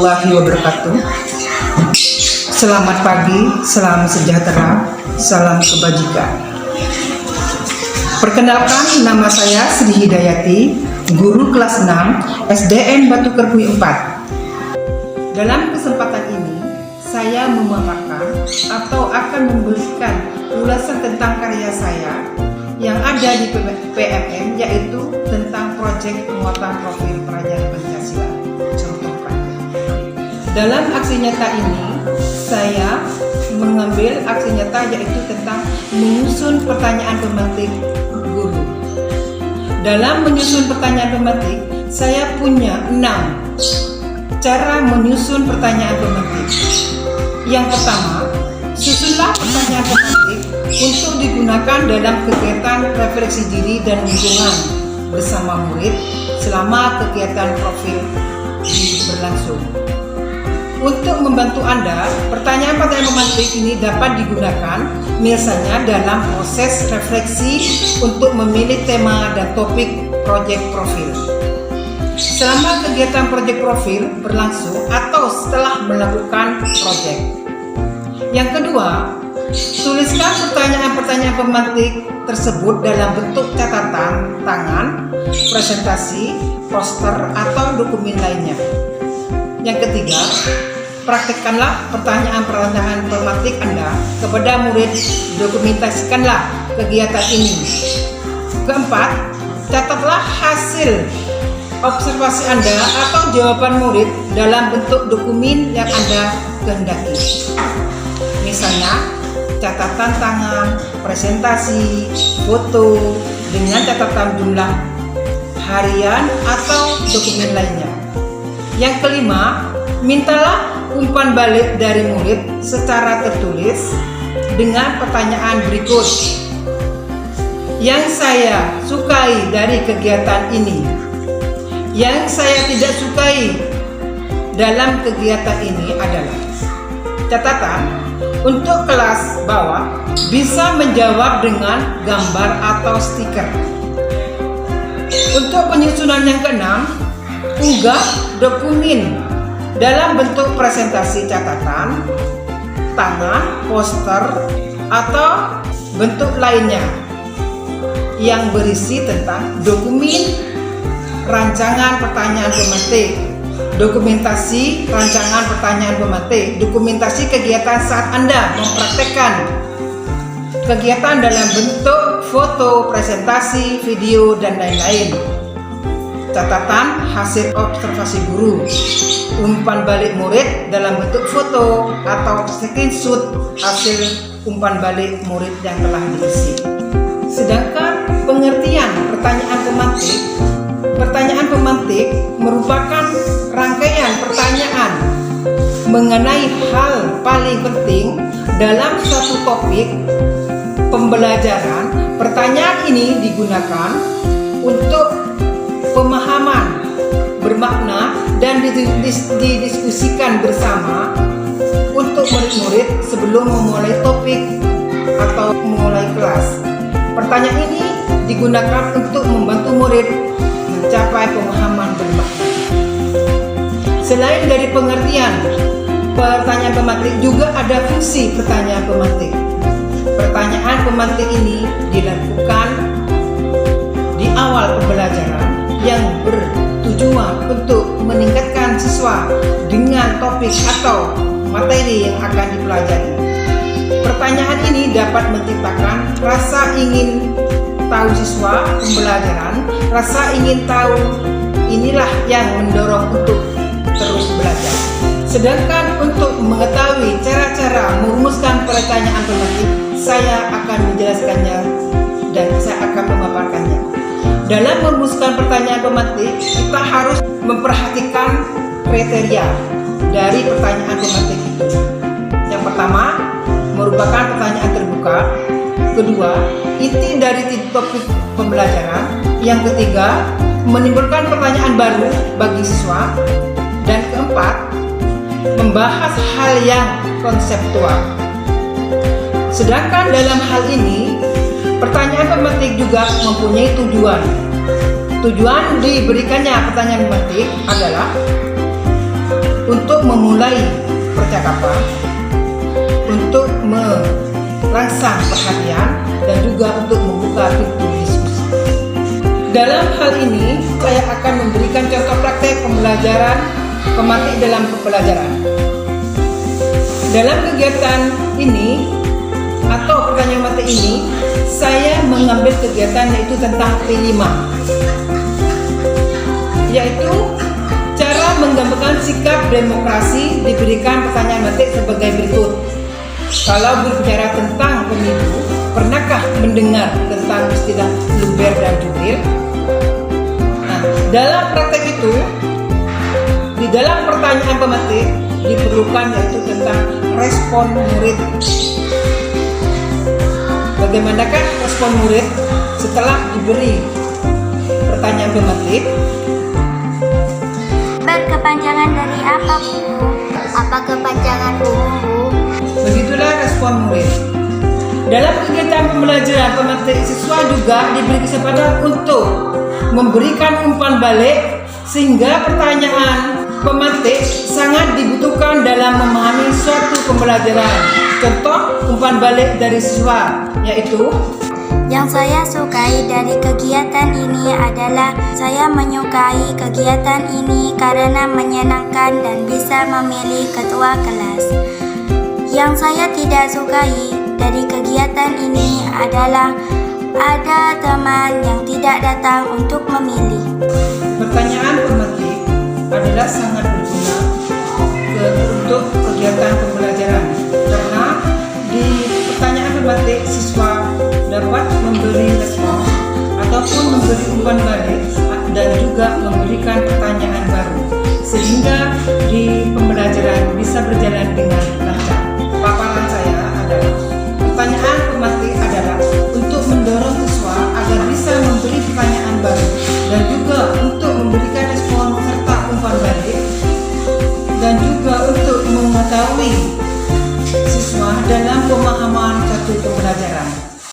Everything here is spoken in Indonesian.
warahmatullahi wabarakatuh. Selamat pagi, salam sejahtera, salam kebajikan. Perkenalkan, nama saya Sri Hidayati, guru kelas 6 SDN Batu Kerpui 4. Dalam kesempatan ini, saya memaparkan atau akan memberikan ulasan tentang karya saya yang ada di PMM, yaitu tentang proyek penguatan profil pelajar Pancasila. Contohkan. Dalam aksi nyata ini, saya mengambil aksi nyata yaitu tentang menyusun pertanyaan pemantik guru. Dalam menyusun pertanyaan pemantik, saya punya 6 cara menyusun pertanyaan pemantik. Yang pertama, susunlah pertanyaan pemantik untuk digunakan dalam kegiatan refleksi diri dan lingkungan bersama murid selama kegiatan profil berlangsung. Untuk membantu Anda, pertanyaan-pertanyaan pemantik ini dapat digunakan misalnya dalam proses refleksi untuk memilih tema dan topik proyek profil. Selama kegiatan proyek profil berlangsung atau setelah melakukan proyek. Yang kedua, tuliskan pertanyaan-pertanyaan pemantik tersebut dalam bentuk catatan tangan, presentasi, poster, atau dokumen lainnya. Yang ketiga, praktekkanlah pertanyaan-pertanyaan pemantik Anda kepada murid, dokumentasikanlah kegiatan ini. Keempat, catatlah hasil observasi Anda atau jawaban murid dalam bentuk dokumen yang Anda kehendaki. Misalnya, catatan tangan, presentasi, foto, dengan catatan jumlah harian atau dokumen lainnya. Yang kelima, mintalah umpan balik dari murid secara tertulis dengan pertanyaan berikut. Yang saya sukai dari kegiatan ini, yang saya tidak sukai dalam kegiatan ini adalah catatan. Untuk kelas bawah bisa menjawab dengan gambar atau stiker. Untuk penyusunan yang keenam, unggah dokumen dalam bentuk presentasi catatan, tangan, poster, atau bentuk lainnya yang berisi tentang dokumen rancangan pertanyaan pemantik, dokumentasi rancangan pertanyaan pemantik, dokumentasi kegiatan saat Anda mempraktekkan kegiatan dalam bentuk foto, presentasi, video, dan lain-lain. Catatan hasil observasi guru, umpan balik murid dalam bentuk foto atau screenshot hasil umpan balik murid yang telah diisi. Sedangkan pengertian pertanyaan pemantik, pertanyaan pemantik merupakan rangkaian pertanyaan mengenai hal paling penting dalam suatu topik pembelajaran. Pertanyaan ini digunakan untuk pemahaman bermakna dan didiskusikan bersama untuk murid-murid sebelum memulai topik atau memulai kelas. Pertanyaan ini digunakan untuk membantu murid mencapai pemahaman bermakna. Selain dari pengertian pertanyaan pemantik, juga ada fungsi pertanyaan pemantik. Pertanyaan pemantik ini dilakukan di awal pembelajaran yang bertujuan untuk meningkatkan siswa dengan topik atau materi yang akan dipelajari. Pertanyaan ini dapat menciptakan rasa ingin tahu siswa pembelajaran, rasa ingin tahu inilah yang mendorong untuk terus belajar. Sedangkan untuk mengetahui cara-cara merumuskan pertanyaan pemantik, saya akan menjelaskannya dan saya akan memaparkannya. Dalam merumuskan pertanyaan pemantik, kita harus memperhatikan kriteria dari pertanyaan pemantik itu. Yang pertama, merupakan pertanyaan terbuka. Kedua, inti dari topik pembelajaran. Yang ketiga, menimbulkan pertanyaan baru bagi siswa. Dan keempat, membahas hal yang konseptual. Sedangkan dalam hal ini, pertanyaan pemantik juga mempunyai tujuan. Tujuan diberikannya pertanyaan pemantik adalah untuk memulai percakapan, untuk merangsang perhatian, dan juga untuk membuka pintu diskusi. Dalam hal ini, saya akan memberikan contoh praktek pembelajaran pemantik dalam pembelajaran. Dalam kegiatan ini atau pertanyaan pemantik ini, saya mengambil kegiatan yaitu tentang P5, yaitu cara menggambarkan sikap demokrasi. Diberikan pertanyaan pemantik sebagai berikut. Kalau berbicara tentang pemilu, pernahkah mendengar tentang istilah luber dan jubir? Nah, dalam praktek itu, di dalam pertanyaan pemantik diperlukan yaitu tentang respon murid. Bagaimanakah respon murid setelah diberi pertanyaan pemantik? Berkepanjangan dari apa, Bu? Apa kepanjangan Bu? Begitulah respon murid. Dalam kegiatan pembelajaran, pemantik siswa juga diberi kesempatan untuk memberikan umpan balik, sehingga pertanyaan pemantik sangat dibutuhkan dalam memahami suatu pembelajaran. Contoh umpan balik dari siswa yaitu, yang saya sukai dari kegiatan ini adalah saya menyukai kegiatan ini karena menyenangkan dan bisa memilih ketua kelas. Yang saya tidak sukai dari kegiatan ini adalah ada teman yang tidak datang untuk memilih. Pertanyaan pemantik adalah sangat berguna untuk kegiatan pembelajaran, karena di pertanyaan pemantik siswa dapat memberi respon ataupun memberi umpan balik dan juga memberikan pertanyaan baru, sehingga di pembelajaran bisa berjalan dengan lancar. Paparan saya adalah pertanyaan pemantik adalah untuk mendorong siswa agar bisa memberi pertanyaan baru dan juga untuk memberikan respon serta umpan balik, dan juga untuk mengetahui siswa dalam pemahaman satu pembelajaran.